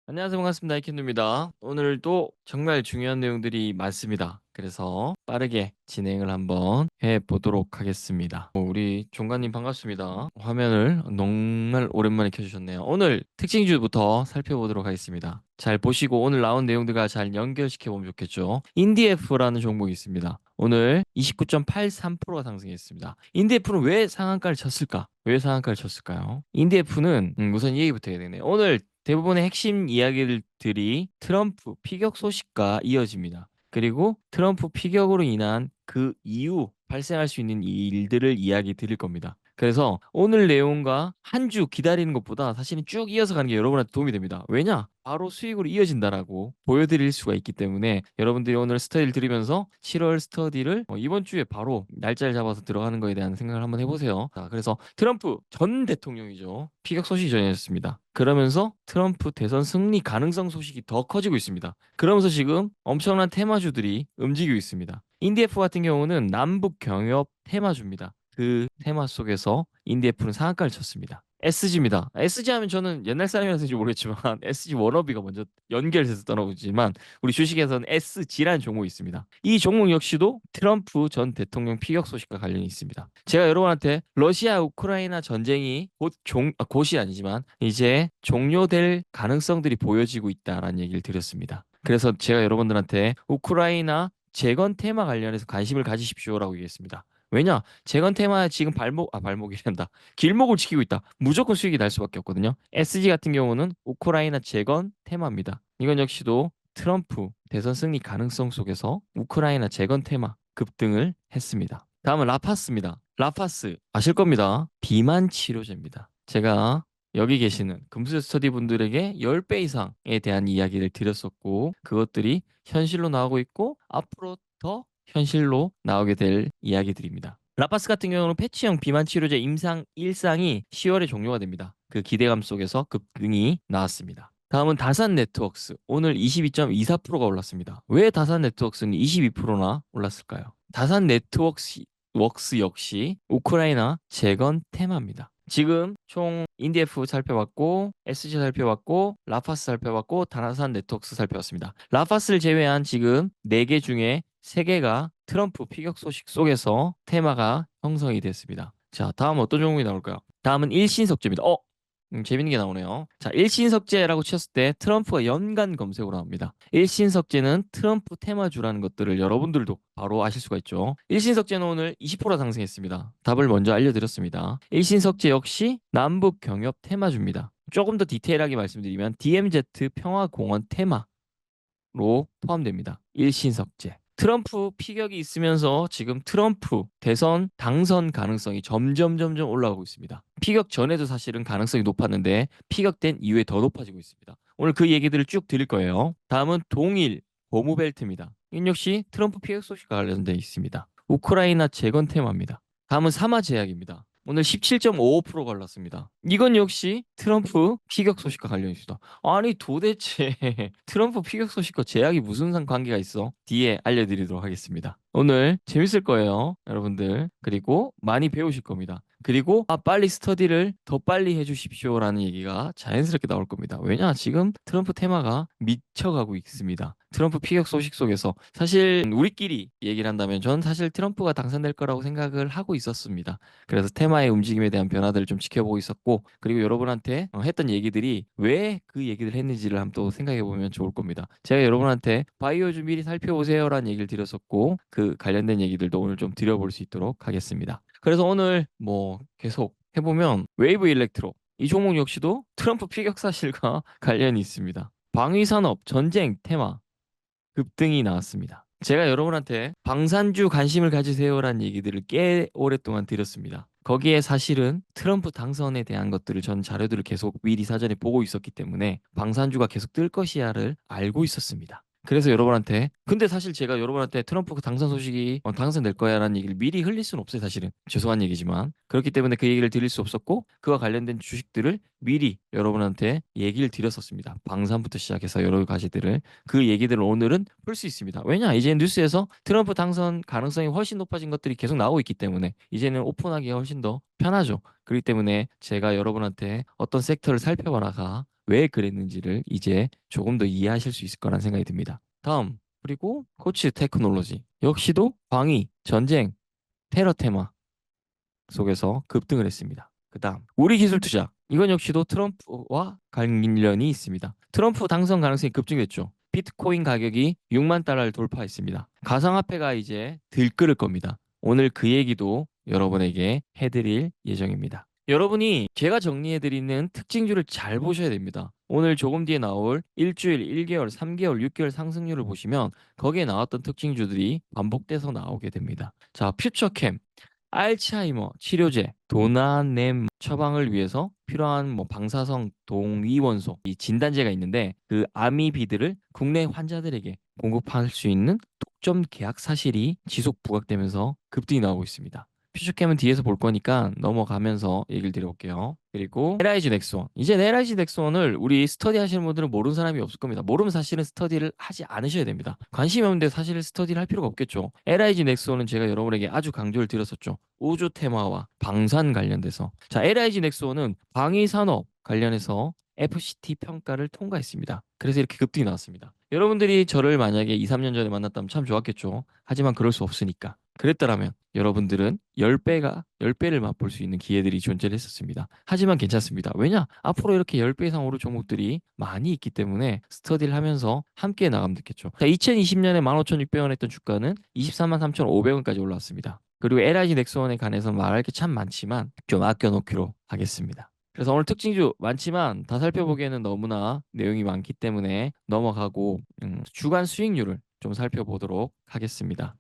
안녕하세요. 반갑습니다. 이켄두입니다. 오늘도 정말 중요한 내용들이 많습니다. 그래서 빠르게 진행을 한번 해보도록 하겠습니다. 우리 종관님 반갑습니다. 화면을 정말 오랜만에 켜주셨네요. 오늘 특징주부터 살펴보도록 하겠습니다. 잘 보시고 오늘 나온 내용들과 잘 연결시켜보면 좋겠죠. 인디에프라는 종목이 있습니다. 오늘 29.83%가 상승했습니다. 인디에프는 왜 상한가를 쳤을까? 왜 상한가를 쳤을까요? 인디에프는 우선 이 얘기부터 해야 되네요. 오늘 대부분의 핵심 이야기들이 트럼프 피격 소식과 이어집니다. 그리고 트럼프 피격으로 인한 그 이후 발생할 수 있는 일들을 이야기 드릴 겁니다. 그래서 오늘 내용과 한 주 기다리는 것보다 사실은 쭉 이어서 가는 게 여러분한테 도움이 됩니다. 왜냐? 바로 수익으로 이어진다라고 보여드릴 수가 있기 때문에 여러분들이 오늘 스터디를 들으면서 7월 스터디를 이번 주에 바로 날짜를 잡아서 들어가는 거에 대한 생각을 한번 해보세요. 자, 그래서 트럼프 전 대통령이죠. 피격 소식이 전해졌습니다. 그러면서 트럼프 대선 승리 가능성 소식이 더 커지고 있습니다. 그러면서 지금 엄청난 테마주들이 움직이고 있습니다. 인디에프 같은 경우는 남북 경협 테마주입니다. 그 테마 속에서 인디에프는 상한가를 쳤습니다. SG입니다. SG 하면 저는 옛날 사람이라서인지 모르겠지만 SG 워너비가 먼저 연결돼서 떠나보지만 우리 주식에서는 SG라는 종목이 있습니다. 이 종목 역시도 트럼프 전 대통령 피격 소식과 관련이 있습니다. 제가 여러분한테 러시아 우크라이나 전쟁이 곧이 아니지만 이제 종료될 가능성들이 보여지고 있다라는 얘기를 드렸습니다. 그래서 제가 여러분들한테 우크라이나 재건 테마 관련해서 관심을 가지십시오라고 얘기했습니다. 왜냐? 재건 테마 지금 발목이란다. 길목을 지키고 있다. 무조건 수익이 날 수밖에 없거든요. SG 같은 경우는 우크라이나 재건 테마입니다. 이건 역시도 트럼프 대선 승리 가능성 속에서 우크라이나 재건 테마 급등을 했습니다. 다음은 라파스입니다. 라파스 아실 겁니다. 비만 치료제입니다. 제가 여기 계시는 금수 스터디 분들에게 10배 이상에 대한 이야기를 드렸었고 그것들이 현실로 나오고 있고 앞으로 더 현실로 나오게 될 이야기들입니다. 라파스 같은 경우는 패치형 비만 치료제 임상 1상이 10월에 종료가 됩니다. 그 기대감 속에서 급등이 나왔습니다. 다음은 다산 네트워크스. 오늘 22.24%가 올랐습니다. 왜 다산 네트워크스는 22%나 올랐을까요? 다산 네트워크스 역시 우크라이나 재건 테마입니다. 지금 총 인디에프 살펴봤고 SG 살펴봤고 라파스 살펴봤고 다나산 네트워크스 살펴봤습니다. 라파스를 제외한 지금 4개 중에 3개가 트럼프 피격 소식 속에서 테마가 형성이 됐습니다. 자, 다음 어떤 종목이 나올까요? 다음은 일신석재입니다. 재밌는 게 나오네요. 자, 일신석재라고 쳤을 때 트럼프가 연관 검색으로 나옵니다. 일신석재는 트럼프 테마주라는 것들을 여러분들도 바로 아실 수가 있죠. 일신석재는 오늘 20% 상승했습니다. 답을 먼저 알려드렸습니다. 일신석재 역시 남북 경협 테마주입니다. 조금 더 디테일하게 말씀드리면 DMZ 평화공원 테마로 포함됩니다. 일신석재. 트럼프 피격이 있으면서 지금 트럼프 대선 당선 가능성이 점점 올라가고 있습니다. 피격 전에도 사실은 가능성이 높았는데 피격된 이후에 더 높아지고 있습니다. 오늘 그 얘기들을 쭉 드릴 거예요. 다음은 동일 고무벨트입니다. 이 역시 트럼프 피격 소식과 관련되어 있습니다. 우크라이나 재건 테마입니다. 다음은 사마제약입니다. 오늘 17.55%가 올랐습니다. 이건 역시 트럼프 피격 소식과 관련이 있습니다. 아니 도대체 트럼프 피격 소식과 제약이 무슨 관계가 있어? 뒤에 알려드리도록 하겠습니다. 오늘 재밌을 거예요, 여러분들. 그리고 많이 배우실 겁니다. 그리고 빨리 스터디를 더 빨리 해주십시오라는 얘기가 자연스럽게 나올 겁니다. 왜냐? 지금 트럼프 테마가 미쳐가고 있습니다. 트럼프 피격 소식 속에서 사실 우리끼리 얘기를 한다면 전 사실 트럼프가 당선될 거라고 생각을 하고 있었습니다. 그래서 테마의 움직임에 대한 변화들을 좀 지켜보고 있었고 그리고 여러분한테 했던 얘기들이 왜 그 얘기를 했는지를 한번 또 생각해 보면 좋을 겁니다. 제가 여러분한테 바이오주 미리 살펴보세요라는 얘기를 드렸었고 그 관련된 얘기들도 오늘 좀 드려볼 수 있도록 하겠습니다. 그래서 오늘 뭐 계속 해보면 웨이브 일렉트로 이 종목 역시도 트럼프 피격 사실과 관련이 있습니다. 방위산업 전쟁 테마 급등이 나왔습니다. 제가 여러분한테 방산주 관심을 가지세요라는 얘기들을 꽤 오랫동안 드렸습니다. 거기에 사실은 트럼프 당선에 대한 것들을 전 자료들을 계속 미리 사전에 보고 있었기 때문에 방산주가 계속 뜰 것이야를 알고 있었습니다. 그래서 여러분한테 근데 사실 제가 여러분한테 트럼프 당선 소식이 당선될 거야라는 얘기를 미리 흘릴 수는 없어요. 사실은 죄송한 얘기지만 그렇기 때문에 그 얘기를 드릴 수 없었고 그와 관련된 주식들을 미리 여러분한테 얘기를 드렸었습니다. 방산부터 시작해서 여러 가지들을 그 얘기들을 오늘은 풀 수 있습니다. 왜냐? 이제 뉴스에서 트럼프 당선 가능성이 훨씬 높아진 것들이 계속 나오고 있기 때문에 이제는 오픈하기가 훨씬 더 편하죠. 그렇기 때문에 제가 여러분한테 어떤 섹터를 살펴봐라가 왜 그랬는지를 이제 조금 더 이해하실 수 있을 거란 생각이 듭니다. 다음, 그리고 코치 테크놀로지 역시도 광의, 전쟁, 테러 테마 속에서 급등을 했습니다. 그다음 우리 기술 투자 이건 역시도 트럼프와 관련이 있습니다. 트럼프 당선 가능성이 급증했죠. 비트코인 가격이 6만 달러를 돌파했습니다. 가상화폐가 이제 들끓을 겁니다. 오늘 그 얘기도 여러분에게 해드릴 예정입니다. 여러분이 제가 정리해드리는 특징주를 잘 보셔야 됩니다. 오늘 조금 뒤에 나올 일주일, 1개월, 3개월, 6개월 상승률을 보시면 거기에 나왔던 특징주들이 반복돼서 나오게 됩니다. 자, 퓨처캠 알츠하이머 치료제, 도나넴 처방을 위해서 필요한 뭐 방사성 동위원소 이 진단제가 있는데 그 아미비드를 국내 환자들에게 공급할 수 있는 독점 계약 사실이 지속 부각되면서 급등이 나오고 있습니다. 퓨처캠은 뒤에서 볼 거니까 넘어가면서 얘기를 드려볼게요. 그리고 LIG 넥스원. 이제 LIG 넥스원을 우리 스터디 하시는 분들은 모르는 사람이 없을 겁니다. 모르면 사실은 스터디를 하지 않으셔야 됩니다. 관심이 없는데 사실 스터디를 할 필요가 없겠죠. LIG 넥스원은 제가 여러분에게 아주 강조를 드렸었죠. 우주 테마와 방산 관련돼서. 자, LIG 넥스원은 방위 산업 관련해서 FCT 평가를 통과했습니다. 그래서 이렇게 급등이 나왔습니다. 여러분들이 저를 만약에 2, 3년 전에 만났다면 참 좋았겠죠. 하지만 그럴 수 없으니까. 그랬더라면 여러분들은 10배를 맛볼 수 있는 기회들이 존재를 했었습니다. 하지만 괜찮습니다. 왜냐? 앞으로 이렇게 10배 이상 오를 종목들이 많이 있기 때문에 스터디를 하면서 함께 나가면 되겠죠. 자, 2020년에 15,600원 했던 주가는 24만 3,500원까지 올라왔습니다. 그리고 LIG 넥스원에 관해서 말할 게 참 많지만 좀 아껴놓기로 하겠습니다. 그래서 오늘 특징주 많지만 다 살펴보기에는 너무나 내용이 많기 때문에 넘어가고 주간 수익률을 좀 살펴보도록 하겠습니다.